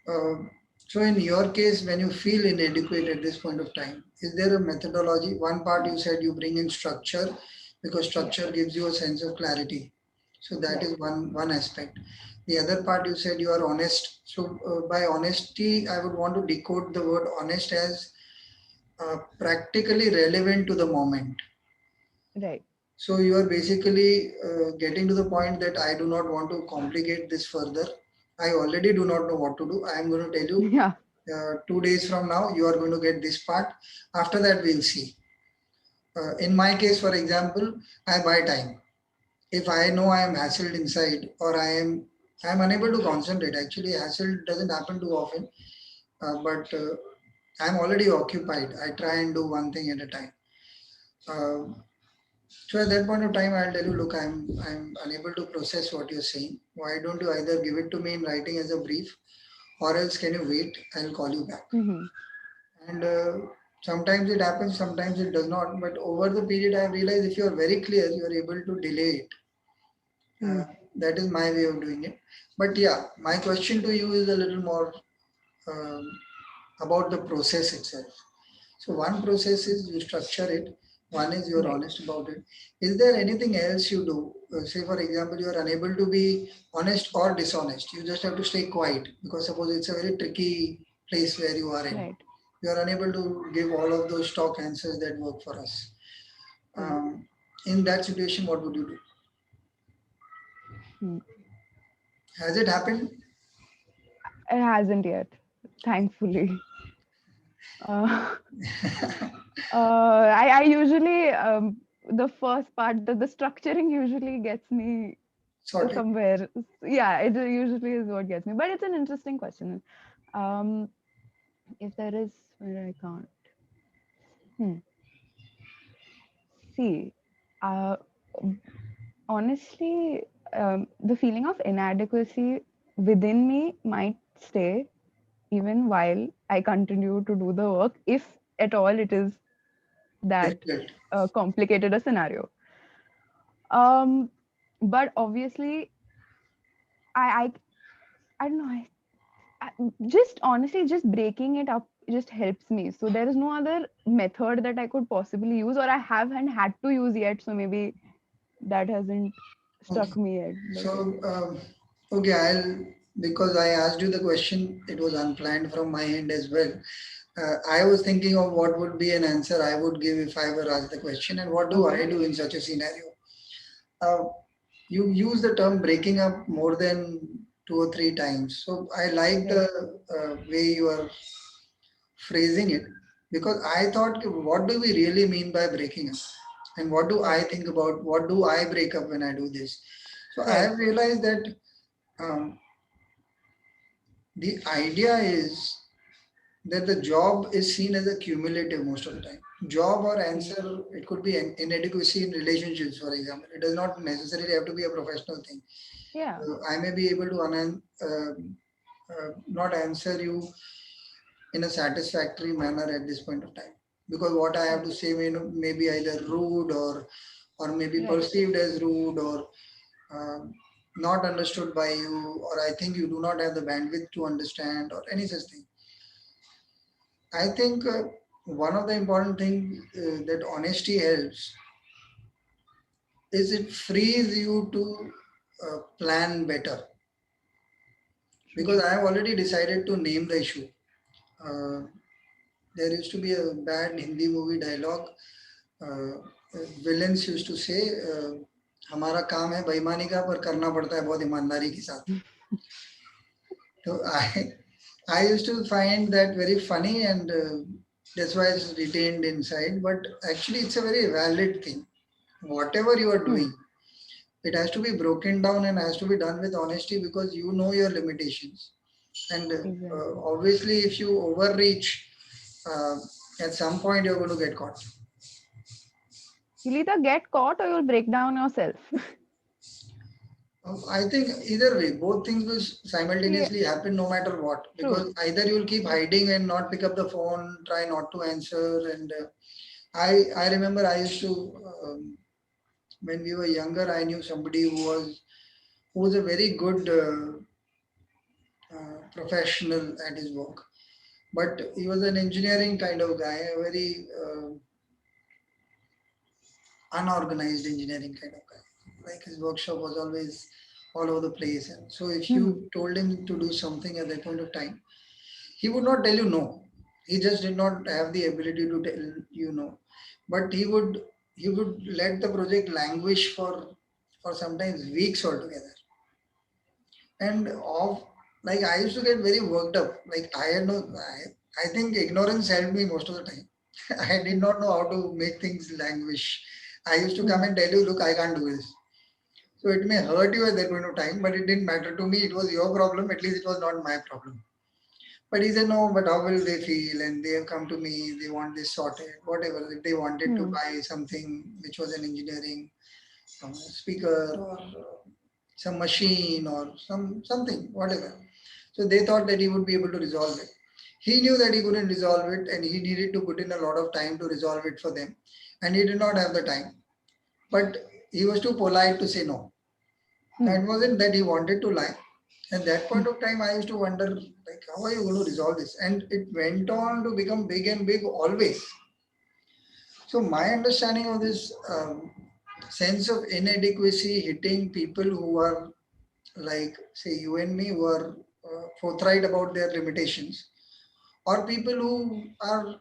Uh, so in your case, when you feel inadequate at this point of time, is there a methodology? One part you said you bring in structure because Yeah. structure gives you a sense of clarity. So that Right. is one aspect. The other part you said you are honest. So by honesty, I would want to decode the word honest as practically relevant to the moment. Right. So you are basically getting to the point that I do not want to complicate this further. I already do not know what to do. I am going to tell you Yeah. 2 days from now, you are going to get this part. After that, we'll see. In my case, for example, I buy time. If I know I am hassled inside or I am unable to concentrate. Actually, hassle doesn't happen too often, but I'm already occupied. I try and do one thing at a time. Uh, So at that point of time, I'll tell you, look, I'm unable to process what you're saying. Why don't you either give it to me in writing as a brief, or else can you wait? I'll call you back. Mm-hmm. And sometimes it happens, sometimes it does not. But over the period, I've realized if you're very clear, you're able to delay it. Mm. That is my way of doing it. But yeah, my question to you is a little more um, about the process itself. So one process is you structure it. One is you're Right. honest about it. Is there anything else you do? Say, for example, you are unable to be honest or dishonest. You just have to stay quiet because suppose it's a very tricky place where you are in. Right. You are unable to give all of those stock answers that work for us. Mm. Um, in that situation, what would you do? Mm. Has it happened? It hasn't yet, thankfully. Uh, I usually the first part, the structuring usually gets me Sorted. somewhere. Yeah, it usually is what gets me. But it's an interesting question. Um, if there is where I can't. Hmm. See, uh, honestly, the feeling of inadequacy within me might stay even while I continue to do the work, if at all it is that Difficult. complicated a scenario. Um, but obviously, I, I don't know. I, just honestly, just breaking it up just helps me. So there is no other method that I could possibly use, or I haven't had to use yet. So maybe that hasn't Okay. struck me yet. But yeah, So, okay, because I asked you the question, it was unplanned from my end as well. I was thinking of what would be an answer I would give if I were asked the question, and what do okay, I do in such a scenario? Uh, you use the term breaking up more than 2 or 3 times. So I like the right, way you are phrasing it because I thought, what do we really mean by breaking up? And what do I right, think about what do I break up when I do this? So I right, have realized that um, the idea is that the job is seen as a cumulative most of the time. Job or mm, answer, it could be an inadequacy in relationships, for example. It does not necessarily have to be a professional thing. yeah, I may be able to not answer you in a satisfactory manner at this point of time because what I have mm, to say may be either rude or may be right, perceived as rude or um, not understood by you, or I think you do not have the bandwidth to understand, or any such thing. I think one of the important things that honesty helps is it frees you to plan better true, because I have already decided to name the issue. Uh, there used to be a bad Hindi movie dialogue. Uh, villains used to say, हमारा काम है बेईमानी का पर करना पड़ता है बहुत ईमानदारी के साथ. So I used to find that very funny and that's why it's retained inside. But actually, it's a very valid thing. Whatever you are hmm, doing, it has to be broken down and has to be done with honesty because you know your limitations. And exactly. obviously, if you overreach, uh, at some point you're going to get caught. You'll either get caught or you'll break down yourself. I think either way, both things will Yeah, simultaneously happen no matter what. true. Because either you'll keep True. hiding and not pick up the phone, try not to answer. And I remember I used to when we were younger, I knew somebody who was a very good professional at his work. But he was an engineering kind of guy, a very unorganized engineering kind of guy. Like his workshop was always all over the place. And so if Hmm. you told him to do something at that point of time, he would not tell you no. He just did not have the ability to tell you no. But he would let the project languish for sometimes weeks altogether. And of like I used to get very worked up. Like I had no I think ignorance helped me most of the time. I did Hmm. not know how to make things languish. I used to come Hmm. and tell you, look, I can't do this. So it may hurt you at that point of time, but it didn't matter to me. It was your problem. At least it was not my problem. But he said, no, but how will they feel? And they have come to me, they want this sorted, whatever. If they wanted to Hmm. buy something which was an engineering speaker or some machine or something, whatever. So they thought that he would be able to resolve it. He knew that he couldn't resolve it and he needed to put in a lot of time to resolve it for them. And he did not have the time. But he was too polite to say no. Hmm. It wasn't that he wanted to lie. At that Hmm. point of time, I used to wonder, like, how are you going to resolve this? And it went on to become big and big always. So my understanding of this sense of inadequacy hitting people who are like, say, you and me, who are forthright about their limitations, or people who are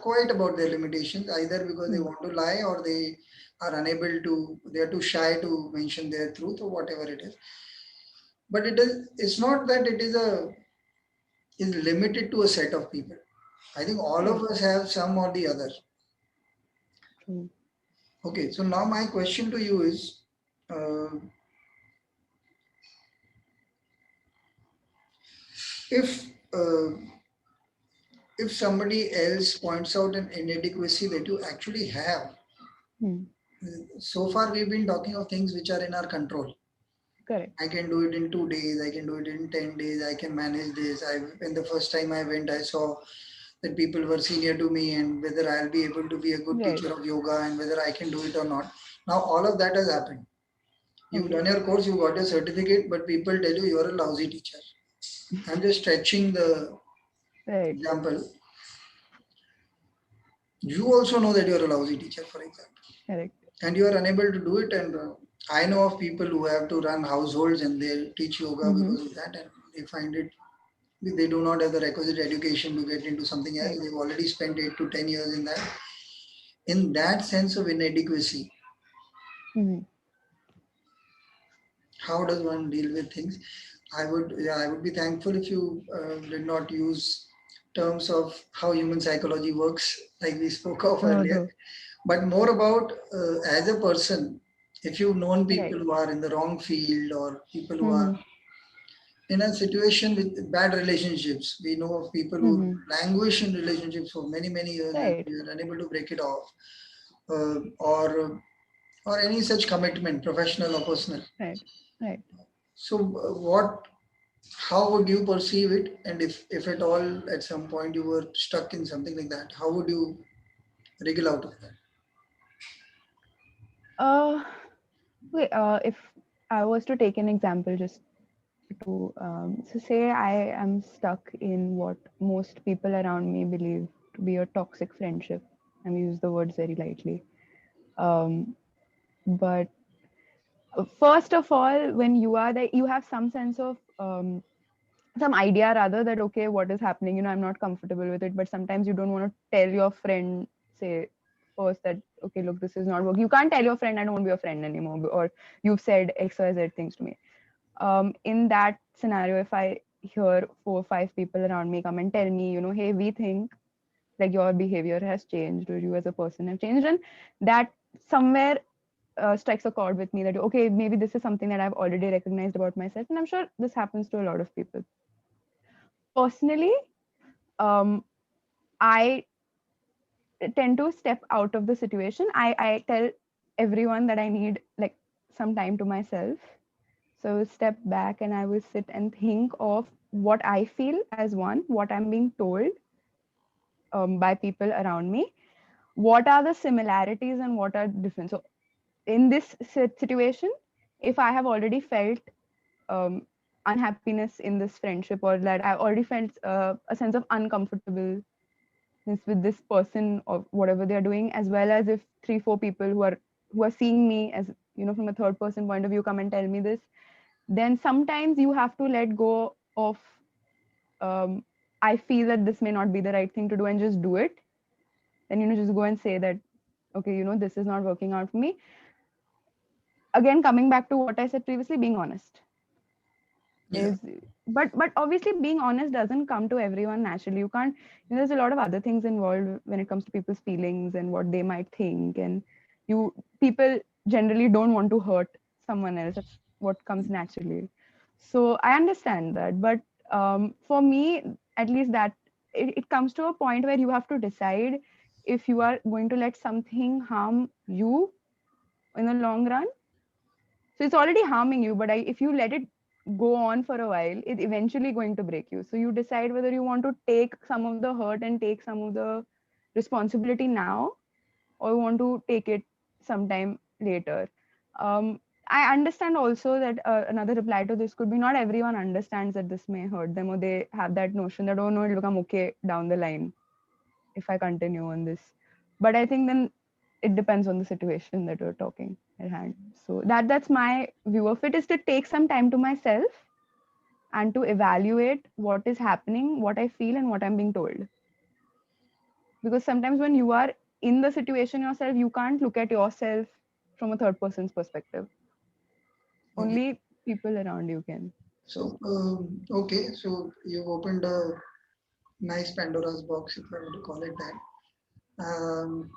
quiet about their limitations, either because they Hmm. want to lie or they are unable to, they are too shy to mention their truth or whatever it is. But it's not that it is limited to a set of people. I think all of Right. us have some or the other. True. Okay, so now my question to you is, uh, if uh, if somebody else points out an inadequacy that you actually have, Hmm. so far we've been talking of things which are in our control. Correct. I can do it in 2 days. I can do it in 10 days. I can manage this. When the first time I went, I saw that people were senior to me and whether I'll be able to be a good Right. teacher of yoga and whether I can do it or not. Now all of that has happened. You've Okay. done your course, you got your certificate, but people tell you you're a lousy teacher. I'm just stretching the Right. example. You also know that you're a lousy teacher, for example, Correct. and you are unable to do it. And I know of people who have to run households and they teach yoga Mm-hmm. because of that, and they find it they do not have the requisite education to get into something else. Right. They've already spent 8 to 10 years in that. In that sense of inadequacy, Mm-hmm. how does one deal with things? I would be thankful if you did not use terms of how human psychology works, like we spoke of No, earlier, no. but more about as a person. If you've known Right. people who are in the wrong field or people who are Mm-hmm. in a situation with bad relationships, we know of people who Mm-hmm. languish in relationships for many many years and Right. we are unable to break it off, or any such commitment, professional or personal. Right. Right. So, what how would you perceive it? And if at all at some point you were stuck in something like that, how would you wriggle out of that? Uh, wait, if I was to take an example just to, so say I am stuck in what most people around me believe to be a toxic friendship. And we use the words very lightly. Um, but first of all, when you are there, you have some sense of some idea rather that okay, what is happening, I'm not comfortable with it, but sometimes you don't want to tell your friend, say, first that okay, look, this is not working. You can't tell your friend I don't want to be your friend anymore, or you've said XYZ things to me. In that scenario, if I hear 4 or 5 people around me come and tell me, hey, we think like your behavior has changed or you as a person have changed, and that somewhere strikes a chord with me that okay, maybe this is something that I've already recognized about myself, and I'm sure this happens to a lot of people. Personally, um, I tend to step out of the situation. I tell everyone that I need like some time to myself. So I will step back and I will sit and think of what I feel as one, what I'm being told by people around me, what are the similarities and what are different. So in this situation, if I have already felt um, unhappiness in this friendship, or that I already felt a sense of uncomfortableness with this person or whatever they are doing, as well as if 3 4 people who are seeing me as, from a third person point of view come and tell me this, then sometimes you have to let go of, I feel that this may not be the right thing to do, and just do it. Then, just go and say that, okay, this is not working out for me. Again, coming back to what I said previously, being honest Yeah. is, but obviously being honest doesn't come to everyone naturally. You can't, there's a lot of other things involved when it comes to people's feelings and what they might think, and people generally don't want to hurt someone else. That's what comes naturally. So I understand that, but for me, at least, that it comes to a point where you have to decide if you are going to let something harm you in the long run. So it's already harming you, but if you let it go on for a while, it's eventually going to break you. So you decide whether you want to take some of the hurt and take some of the responsibility now, or you want to take it sometime later. um, I understand also that another reply to this could be, not everyone understands that this may hurt them, or they have that notion that, oh no, it'll become okay down the line if I continue on this. But I think then it depends on the situation that we're talking at hand. So that's my view of it, is to take some time to myself and to evaluate what is happening, what I feel, and what I'm being told. Because sometimes when you are in the situation yourself, you can't look at yourself from a third person's perspective. Okay. Only people around you can. So, okay. So you've opened a nice Pandora's box, if I were to call it that.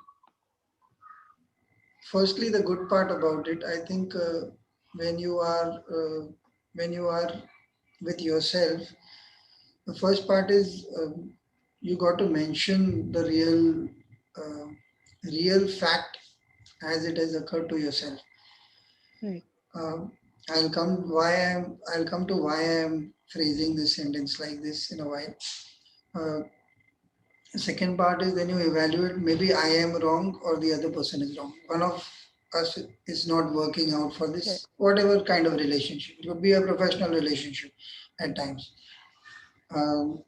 Firstly, the good part about it, I think, when you are when you are with yourself, the first part is, you got to mention the uh, real fact as it has occurred to yourself. Right. Um, I'll come to why I'm phrasing this sentence like this in a while. Uh, the second part is, then you evaluate, maybe I am wrong or the other person is wrong. One of us is not working out for Right. this, whatever kind of relationship. It could be a professional relationship at times. Um,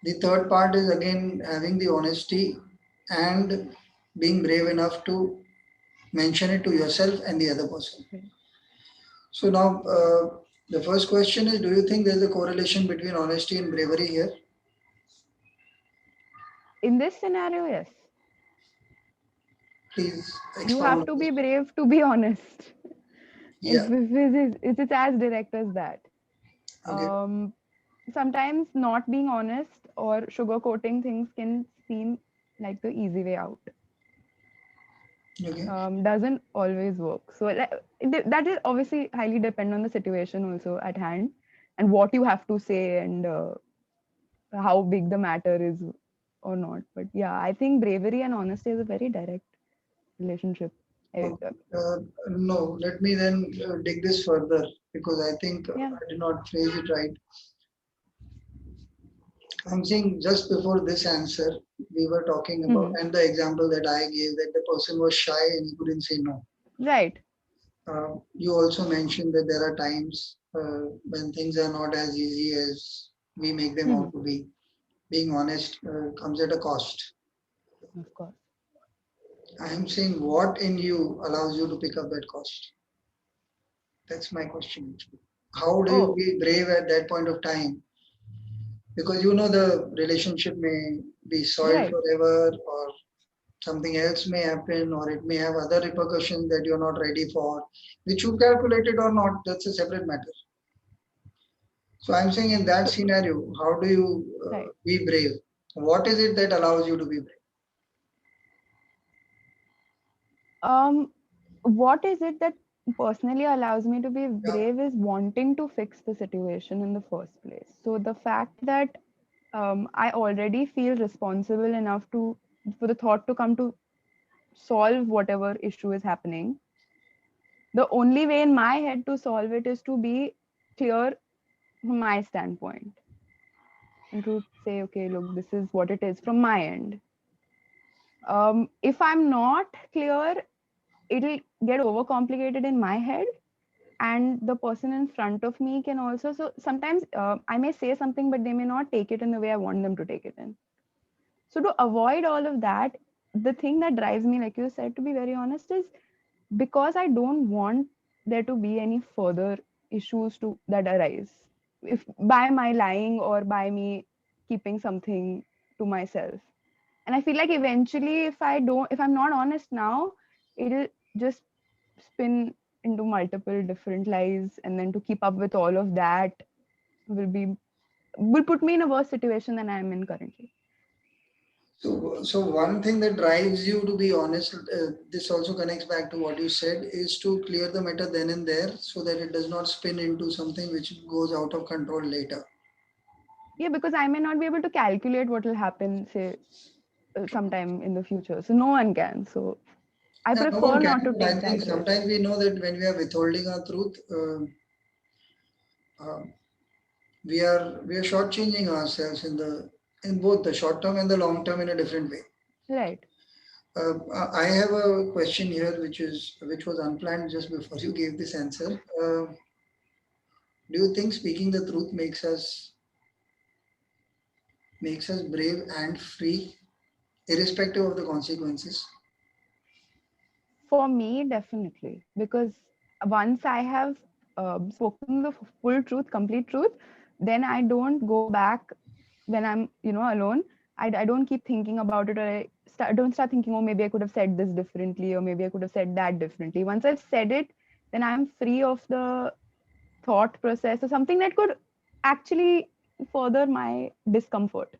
the third part is, again, having the honesty and being brave enough to mention it to yourself and the other person. Right. So now, the first question is, do you think there's a correlation between honesty and bravery here? In this scenario, yes. Please You expound have on to this. be brave to be honest. Yeah. It's as direct as that. Okay. Um, Sometimes not being honest or sugarcoating things can seem like the easy way out. Okay. Doesn't always work. So that is obviously highly depend on the situation also at hand, and what you have to say, and how big the matter is or not. But yeah, I think bravery and honesty is a very direct relationship. Okay. No, let me then dig this further, because I think Yeah. I did not phrase it right. I'm saying, just before this answer, we were talking about, Hmm. and the example that I gave, that the person was shy and he couldn't say no. Right. You also mentioned that there are times when things are not as easy as we make them Hmm. out to be. Being honest comes at a cost. Of course. I'm saying, what in you allows you to pick up that cost? That's my question, actually. How do you Oh, be brave at that point of time? Because you know the relationship may be soiled right. forever, or something else may happen, or it may have other repercussions that you're not ready for, which you calculated or not, that's a separate matter. So I'm saying, in that So, scenario, how do you right. be brave? What is it that allows you to be brave? Um, what is it that personally allows me to be Yeah. brave is wanting to fix the situation in the first place. So the fact that I already feel responsible enough to for the thought to come to solve whatever issue is happening. The only way in my head to solve it is to be clear from my standpoint, and to say, okay, look, this is what it is from my end. If I'm not clear, it'll get overcomplicated in my head, and the person in front of me can also. So sometimes I may say something, but they may not take it in the way I want them to take it in. So to avoid all of that, the thing that drives me, like you said, to be very honest, is because I don't want there to be any further issues to that arise if by my lying or by me keeping something to myself. And I feel like eventually if I'm not honest now, it'll just spin into multiple different lies, and then to keep up with all of that will put me in a worse situation than I am in currently. So one thing that drives you to be honest, this also connects back to what you said, is to clear the matter then and there so that it does not spin into something which goes out of control later. Yeah, because I may not be able to calculate what will happen, say, sometime in the future. So no one can. So I Yeah, no one prefer not can, to but I take think that risk. sometimes we know that when we are withholding our truth, uh, we are shortchanging ourselves in both the short term and the long term in a different way. Right. I have a question here, which was unplanned just before you gave this answer. Do you think speaking the truth makes us brave and free, irrespective of the consequences? For me, definitely. Because once I have spoken the full truth, complete truth, then I don't go back when I'm, alone. I don't keep thinking about it, or don't start thinking, oh, maybe I could have said this differently, or maybe I could have said that differently. Once I've said it, then I'm free of the thought process or something that could actually further my discomfort,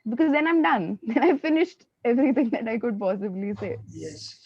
because then I'm done. Then I've finished everything that I could possibly say. Yes.